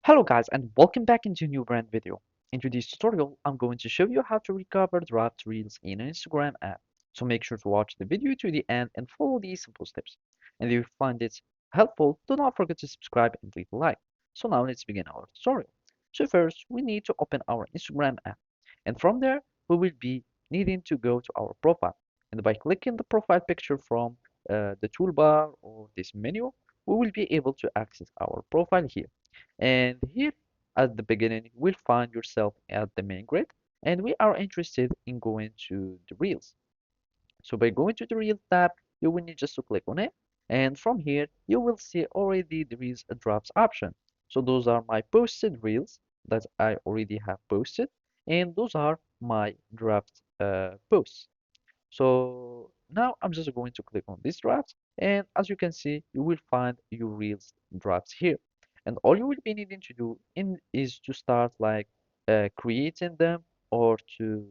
Hello guys and welcome back into a new brand video. In today's tutorial, I'm going to show you how to recover draft reels in an Instagram app. So make sure to watch the video to the end and follow these simple steps. And if you find it helpful, do not forget to subscribe and leave a like. So now let's begin our tutorial. So first, we need to open our Instagram app. And from there, we will be needing to go to our profile. And by clicking the profile picture from the toolbar or this menu, we will be able to access our profile here. And here at the beginning, you will find yourself at the main grid, and we are interested in going to the Reels. So by going to the Reels tab, you will need just to click on it, and from here, you will see already the Reels drafts option. So those are my posted Reels that I already have posted, and those are my draft posts. So now I'm just going to click on this draft, and as you can see, you will find your Reels drafts here. And all you will be needing to do is to start like creating them or to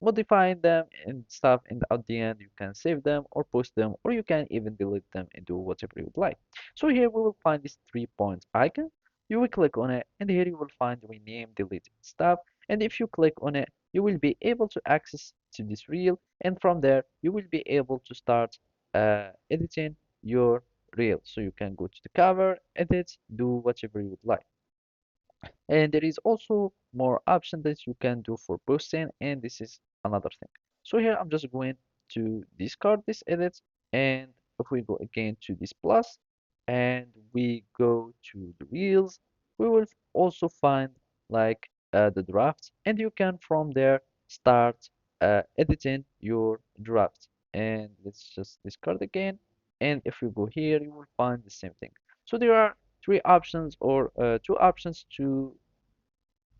modifying them and stuff. And at the end, you can save them or post them, or you can even delete them and do whatever you would like. So here we will find this 3 points icon. You will click on it, and here you will find rename, delete stuff. And if you click on it, you will be able to access to this reel, and from there you will be able to start editing your reel. So you can go to the cover, edit, do whatever you would like. And there is also more options that you can do for posting, and this is another thing. So here I'm just going to discard this edit, and if we go again to this plus and we go to the reels, we will also find like the drafts, and you can from there start editing your draft. And let's just discard again, and if you go here you will find the same thing. So there are three options or two options to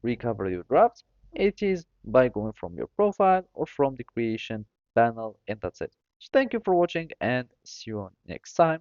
recover your drafts. It is by going from your profile or from the creation panel, and that's it. So thank you for watching and see you next time.